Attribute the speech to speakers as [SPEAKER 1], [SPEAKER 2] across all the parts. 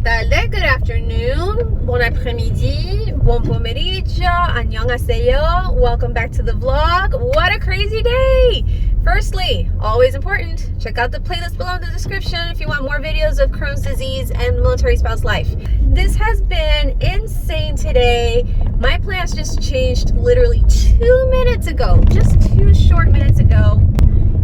[SPEAKER 1] buongiorno, good afternoon, bon après-midi, bon pomeriggio, annyeonghaseyo. Welcome back to the vlog. What a crazy day! Firstly, always important, check out the playlist below in the description if you want more videos of Crohn's disease and military spouse life. This has been insane today. My plans just changed literally 2 minutes ago, just 2 short minutes ago.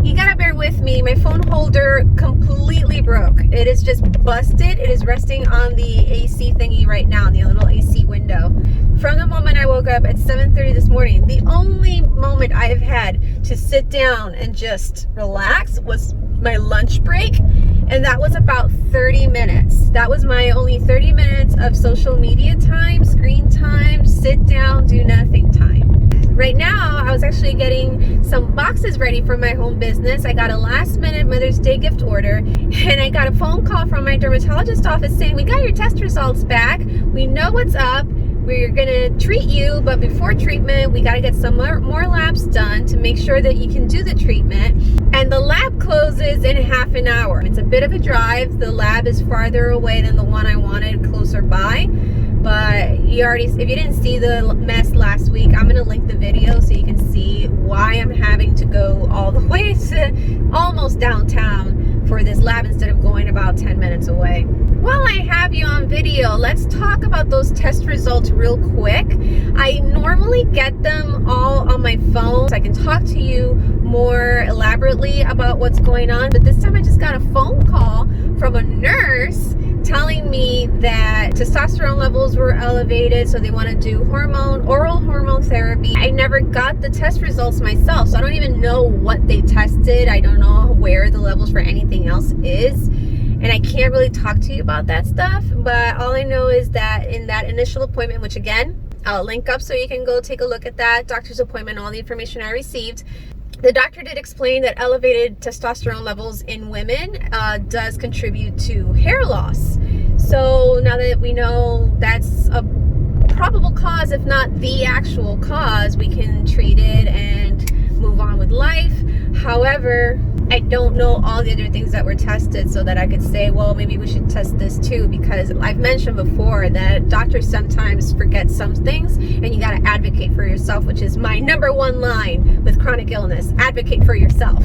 [SPEAKER 1] You gotta bear with me. My phone holder completely broke. It is just busted. It is resting on the AC thingy right now, the little AC window. From the moment I woke up at 7:30 this morning, the only moment I have had to sit down and just relax was my lunch break, and that was about 30 minutes. That was my only 30 minutes of social media time, screen time, sit down, do nothing time. Right now, I was actually getting some boxes ready for my home business. I got a last minute Mother's Day gift order, and I got a phone call from my dermatologist office saying, we got your test results back. We know what's up. We're gonna treat you, but before treatment, we gotta get some more labs done to make sure that you can do the treatment. And the lab closes in half an hour. It's a bit of a drive. The lab is farther away than the one I wanted, closer by. But you already, if you didn't see the mess last week, I'm gonna link the video so you can see why I'm having to go all the way to almost downtown for this lab instead of going about 10 minutes away. While I have you on video, let's talk about those test results real quick. I normally get them all on my phone so I can talk to you more elaborately about what's going on, but this time I just got a phone call from a nurse telling me that testosterone levels were elevated, so they want to do oral hormone therapy. I never got the test results myself, so I don't even know what they tested. I don't know where the levels for anything else is, and I can't really talk to you about that stuff. But all I know is that in that initial appointment, which again, I'll link up so you can go take a look at that doctor's appointment, all the information I received. The doctor did explain that elevated testosterone levels in women does contribute to hair loss. So now that we know that's a probable cause, if not the actual cause, we can treat it and move on with life. However, I don't know all the other things that were tested so that I could say, well, maybe we should test this too, because I've mentioned before that doctors sometimes forget some things and you got to advocate for yourself, which is my #1 line with chronic illness: advocate for yourself.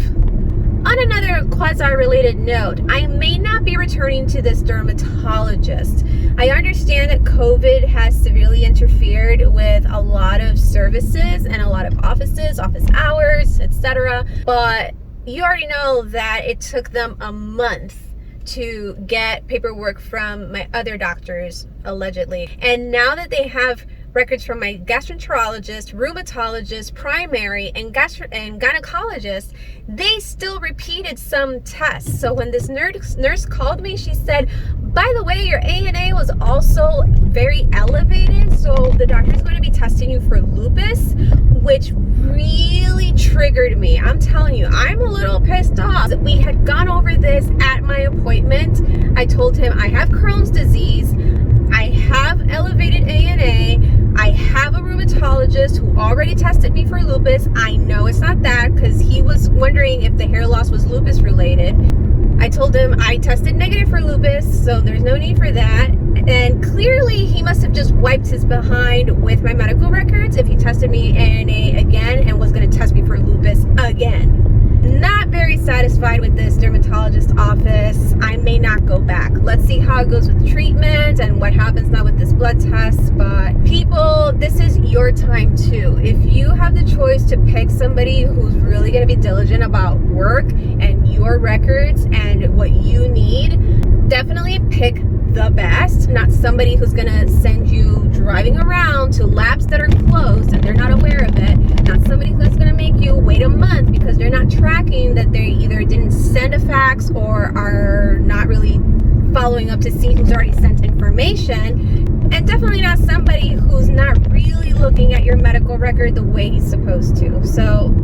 [SPEAKER 1] On another quasi-related note, I may not be returning to this dermatologist. I understand that COVID has severely interfered with a lot of services and a lot of offices, office hours, etc. But you already know that it took them a month to get paperwork from my other doctors, allegedly. And now that they have records from my gastroenterologist, rheumatologist, primary, and gynecologist, they still repeated some tests. So when this nurse called me, she said, by the way, your ANA was also very elevated, so the doctor's going to be testing you for lupus, which really triggered me. I'm telling you, I'm a little pissed off. We had gone over this at my appointment. I told him I have Crohn's disease, I have elevated ANA, I have a rheumatologist who already tested me for lupus. I know it's not that, because he was wondering if the hair loss was lupus related. I told him I tested negative for lupus, so there's no need for that. And clearly he must have just wiped his behind with my medical records if he tested me ANA again and was going to test me for lupus again. Not very satisfied with this dermatologist office. I may not go back. Let's see how it goes with treatment and what happens now with this blood test. But people, this is your time too. If you have the choice to pick somebody who's really going to be diligent about work and your records and what you need, definitely pick the best, not somebody who's gonna send you driving around to labs that are closed and they're not aware of it, not somebody that's gonna make you wait a month because they're not tracking that they either didn't send a fax or are not really following up to see who's already sent information, and definitely not somebody who's not really looking at your medical record the way he's supposed to. So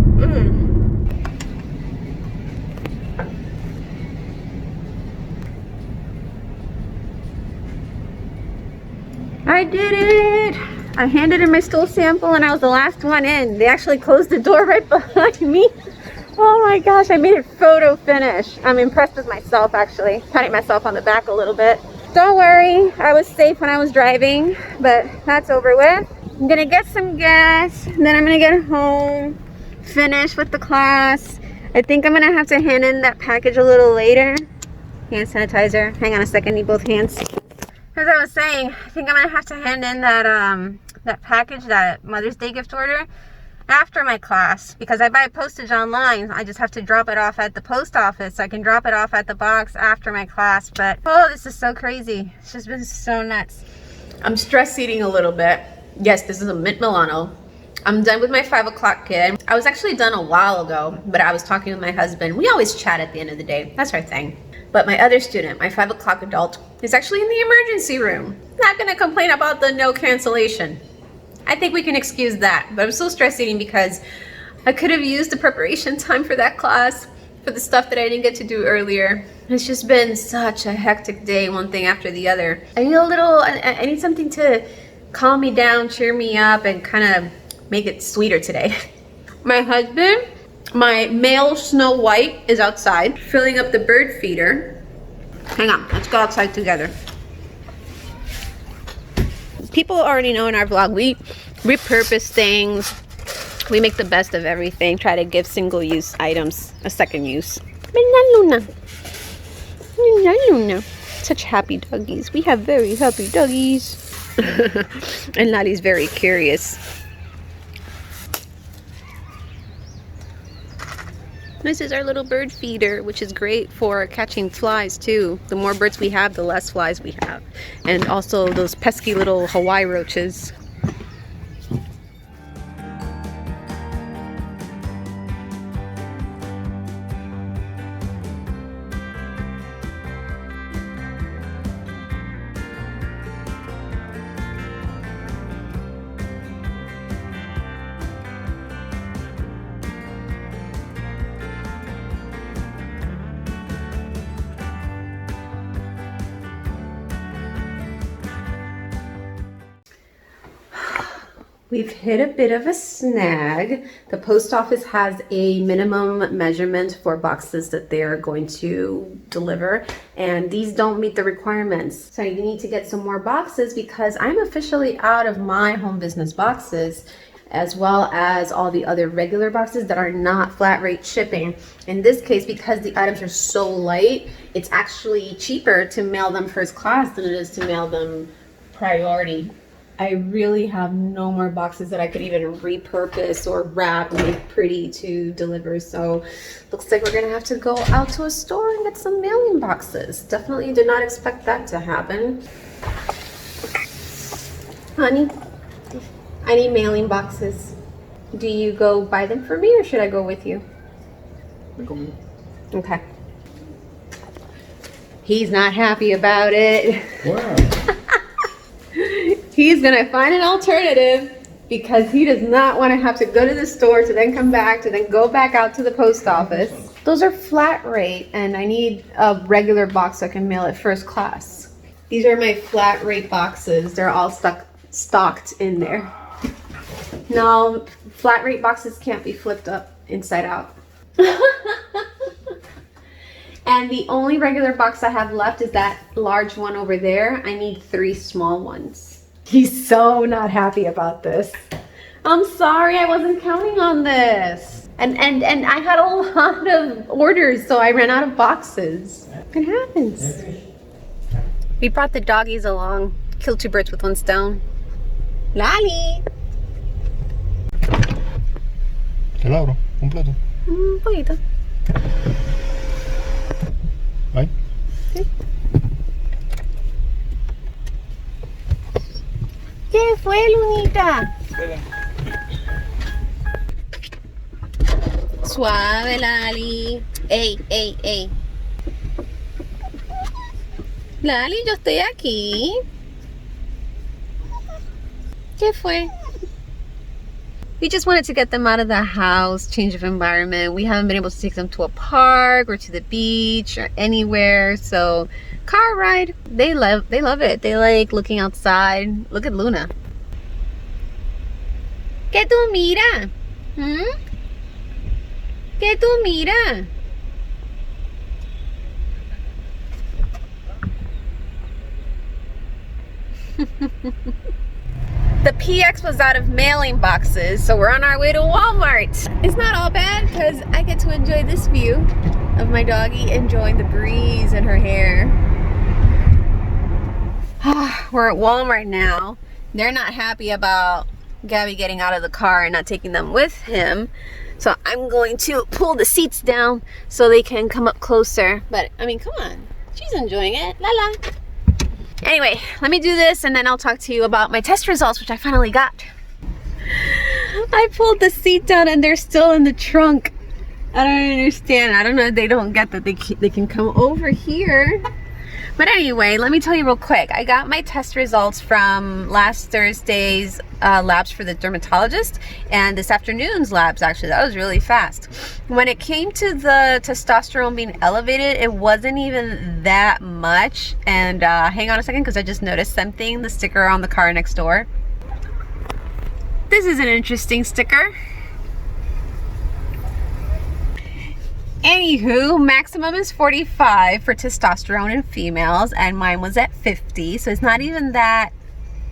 [SPEAKER 1] I did it! I handed in my stool sample and I was the last one in. They actually closed the door right behind me. Oh my gosh, I made it photo finish. I'm impressed with myself, actually. Patting myself on the back a little bit. Don't worry, I was safe when I was driving, but that's over with. I'm gonna get some gas, and then I'm gonna get home, finish with the class. I think I'm gonna have to hand in that package a little later. Hand sanitizer. Hang on a second, need both hands. As I was saying, I think I'm gonna have to hand in that package, that Mother's Day gift order, after my class, because I buy postage online. I just have to drop it off at the post office. So I can drop it off at the box after my class. But oh, this is so crazy. It's just been so nuts. I'm stress eating a little bit. Yes, this is a mint Milano. I'm done with my 5 o'clock kid. I was actually done a while ago, but I was talking with my husband. We always chat at the end of the day. That's our thing. But my other student, my 5 o'clock adult, is actually in the emergency room. Not gonna complain about the no cancellation. I think we can excuse that, but I'm still stress eating because I could have used the preparation time for that class, for the stuff that I didn't get to do earlier. It's just been such a hectic day, one thing after the other. I need something to calm me down, cheer me up, and kind of make it sweeter today. My husband, my male Snow White, is outside filling up the bird feeder. Hang on, let's go outside together. People already know in our vlog, we repurpose things. We make the best of everything. Try to give single-use items a second use. Luna. Luna. Such happy doggies. We have very happy doggies. And Lali's very curious. This is our little bird feeder, which is great for catching flies too. The more birds we have, the less flies we have. And also those pesky little Hawaii roaches. We've hit a bit of a snag. The post office has a minimum measurement for boxes that they're going to deliver, and these don't meet the requirements. So you need to get some more boxes because I'm officially out of my home business boxes, as well as all the other regular boxes that are not flat rate shipping. In this case, because the items are so light, it's actually cheaper to mail them first class than it is to mail them priority. I really have no more boxes that I could even repurpose or wrap and make pretty to deliver. So looks like we're gonna have to go out to a store and get some mailing boxes. Definitely did not expect that to happen. Honey, I need mailing boxes. Do you go buy them for me or should I go with you? Okay. He's not happy about it.
[SPEAKER 2] Wow.
[SPEAKER 1] He's gonna find an alternative because he does not want to have to go to the store to then come back to then go back out to the post office. Those are flat rate and I need a regular box so I can mail it first class. These are my flat rate boxes. They're all stocked in there. No, flat rate boxes can't be flipped up inside out. And the only regular box I have left is that large one over there. I need 3 small ones. He's so not happy about this. I'm sorry, I wasn't counting on this. And I had a lot of orders, so I ran out of boxes. It happens. We brought the doggies along. Killed 2 birds with 1 stone. Lali!
[SPEAKER 2] Te lo abro, completo.
[SPEAKER 1] Un poquito.
[SPEAKER 2] Ahí.
[SPEAKER 1] Sí. ¿Qué fue, Lunita? Suave, Lali. Ey, ey, ey. Lali, yo estoy aquí. ¿Qué fue? We just wanted to get them out of the house, change of environment. We haven't been able to take them to a park or to the beach or anywhere. So car ride, they love it. They like looking outside. Look at Luna. ¿Qué tú mira? ¿Qué tú mira? The PX was out of mailing boxes, so we're on our way to Walmart. It's not all bad because I get to enjoy this view of my doggie enjoying the breeze in her hair. We're at Walmart now. They're not happy about Gabby getting out of the car and not taking them with him. So I'm going to pull the seats down so they can come up closer. But I mean, come on, she's enjoying it. La la. Anyway, let me do this and then I'll talk to you about my test results, which I finally got. I pulled the seat down and they're still in the trunk. I don't understand. I don't know if they don't get that they can come over here. But anyway, let me tell you real quick. I got my test results from last Thursday's labs for the dermatologist and this afternoon's labs, actually. That was really fast. When it came to the testosterone being elevated, it wasn't even that much. And hang on a second because I just noticed something, the sticker on the car next door. This is an interesting sticker. Anywho, maximum is 45 for testosterone in females, and mine was at 50, so it's not even that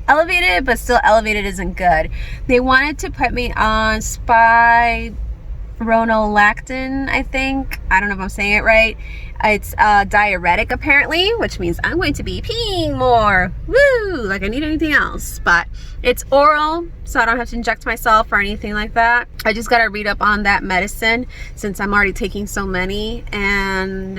[SPEAKER 1] elevated, but still elevated isn't good. They wanted to put me on Spironolactone, I think. I don't know if I'm saying it right. It's diuretic apparently, which means I'm going to be peeing more. Woo! Like I need anything else. But it's oral, so I don't have to inject myself or anything like that. I just got to read up on that medicine since I'm already taking so many and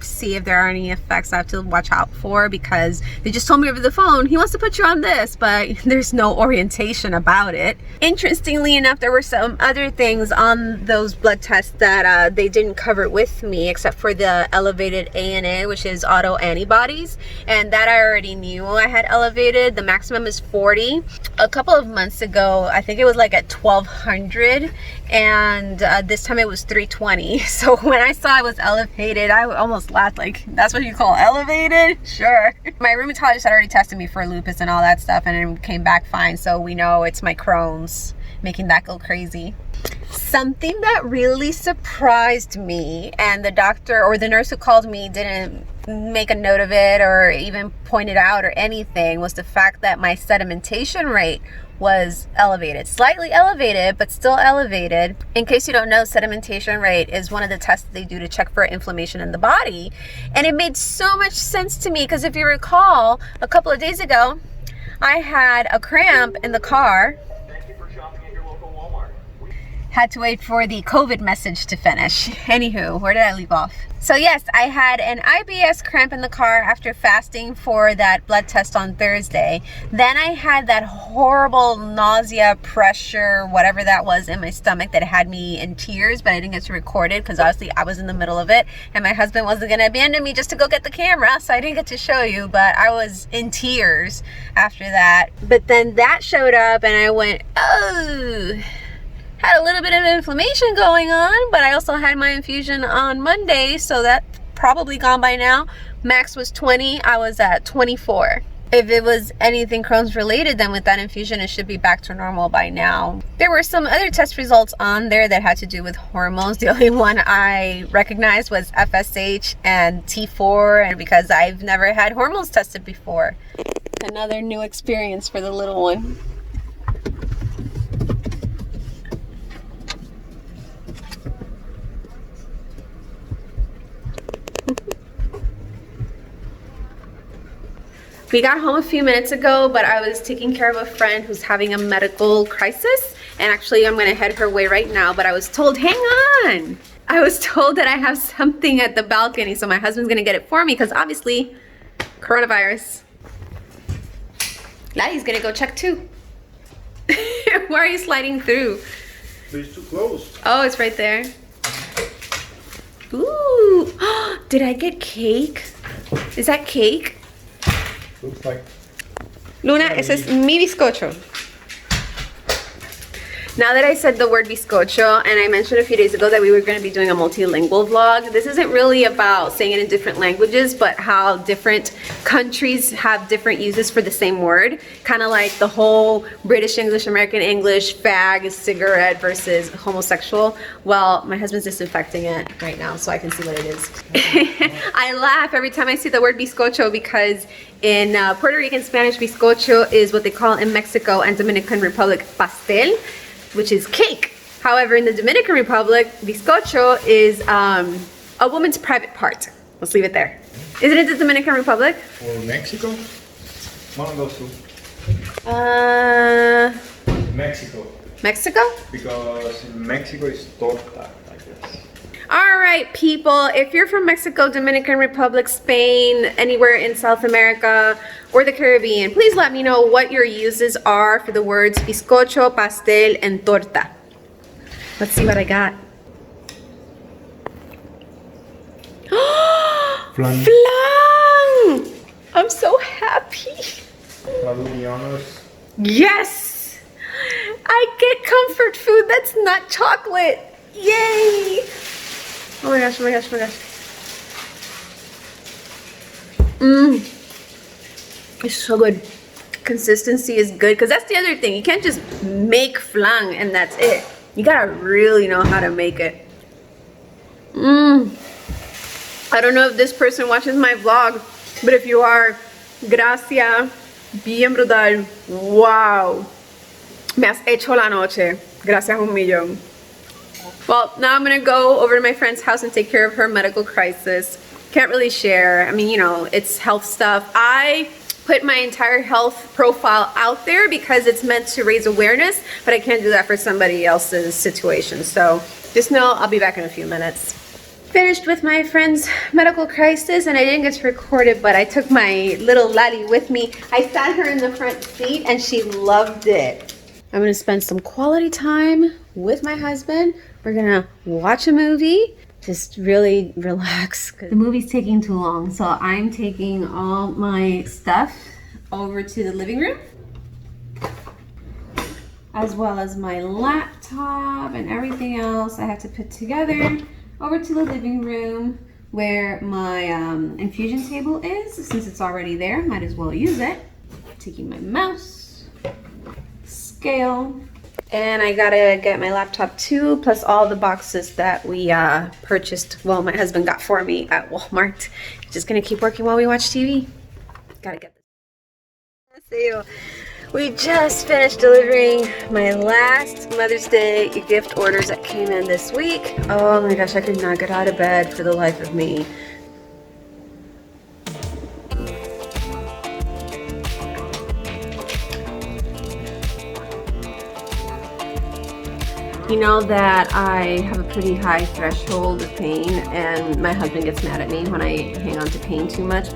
[SPEAKER 1] see if there are any effects I have to watch out for, because they just told me over the phone, he wants to put you on this, but there's no orientation about it. Interestingly enough, there were some other things on those blood tests that they didn't cover with me, except for the elevated ANA, which is auto antibodies, and that I already knew I had elevated. The maximum is 40. A couple of months ago, I think it was like at 1200, and this time it was 320. So when I saw it was elevated, I almost laughed, like, that's what you call elevated? Sure. My rheumatologist had already tested me for lupus and all that stuff, and it came back fine, so we know it's my Crohn's making that go crazy. Something that really surprised me, and the doctor or the nurse who called me didn't make a note of it or even point it out or anything, was the fact that my sedimentation rate was elevated. Slightly elevated, but still elevated. In case you don't know, sedimentation rate is one of the tests that they do to check for inflammation in the body. And it made so much sense to me because if you recall, a couple of days ago, I had a cramp in the car. Had to wait for the COVID message to finish. Anywho, where did I leave off? So yes, I had an IBS cramp in the car after fasting for that blood test on Thursday. Then I had that horrible nausea, pressure, whatever that was in my stomach that had me in tears, but I didn't get to record it because obviously I was in the middle of it and my husband wasn't gonna abandon me just to go get the camera, so I didn't get to show you, but I was in tears after that. But then that showed up and I went, oh, had a little bit of inflammation going on, but I also had my infusion on Monday, so that's probably gone by now. Max was 20, I was at 24. If it was anything Crohn's related, then with that infusion, it should be back to normal by now. There were some other test results on there that had to do with hormones. The only one I recognized was FSH and T4, and because I've never had hormones tested before. Another new experience for the little one. We got home a few minutes ago, but I was taking care of a friend who's having a medical crisis, and actually I'm going to head her way right now, but I was told, hang on! I was told that I have something at the balcony, so my husband's going to get it for me, because obviously, coronavirus. Laddie's going to go check too. Why are you sliding through?
[SPEAKER 2] It's too close.
[SPEAKER 1] Oh, it's right there. Ooh! Did I get cake? Is that cake?
[SPEAKER 2] Looks like.
[SPEAKER 1] Luna, ese es mi bizcocho. Now that I said the word bizcocho, and I mentioned a few days ago that we were going to be doing a multilingual vlog, this isn't really about saying it in different languages, but how different countries have different uses for the same word. Kind of like the whole British English, American English, fag, cigarette versus homosexual. Well, my husband's disinfecting it right now so I can see what it is. I laugh every time I see the word bizcocho because In Puerto Rican Spanish, bizcocho is what they call in Mexico and Dominican Republic pastel, which is cake. However, in the Dominican Republic, bizcocho is a woman's private part. Let's leave it there. Isn't it the Dominican Republic?
[SPEAKER 2] Or Mexico? One of those two. Mexico.
[SPEAKER 1] Mexico?
[SPEAKER 2] Because in Mexico it's torta, I guess.
[SPEAKER 1] All right, people, if you're from Mexico, Dominican Republic, Spain, anywhere in South America or the Caribbean, please let me know what your uses are for the words bizcocho, pastel, and torta. Let's see what I got.
[SPEAKER 2] Flan.
[SPEAKER 1] Flan! I'm so happy.
[SPEAKER 2] To be honest,
[SPEAKER 1] Yes! I get comfort food that's not chocolate. Yay! Oh my gosh, oh my gosh, oh my gosh. It's so good. Consistency is good, because that's the other thing. You can't just make flan and that's it. You gotta really know how to make it. I don't know if this person watches my vlog, but if you are, gracias, bien brutal. Wow. Me has hecho la noche. Gracias un millón. Well, now I'm gonna go over to my friend's house and take care of her medical crisis. Can't really share. I mean, you know, it's health stuff. I put my entire health profile out there because it's meant to raise awareness, but I can't do that for somebody else's situation. So just know I'll be back in a few minutes. Finished with my friend's medical crisis, and I didn't get to record it, but I took my little laddie with me. I sat her in the front seat and she loved it. I'm gonna spend some quality time with my husband. We're gonna watch a movie, just really relax. The movie's taking too long, so I'm taking all my stuff over to the living room, as well as my laptop and everything else I have to put together, over to the living room where my infusion table is. Since it's already there, might as well use it. Taking my mouse, scale, and I gotta get my laptop too, plus all the boxes that we purchased, well, my husband got for me at Walmart. Just gonna keep working while we watch TV. Gotta get this. See you. We just finished delivering my last Mother's Day gift orders that came in this week. Oh my gosh, I could not get out of bed for the life of me. You know that I have a pretty high threshold of pain, and my husband gets mad at me when I hang on to pain too much.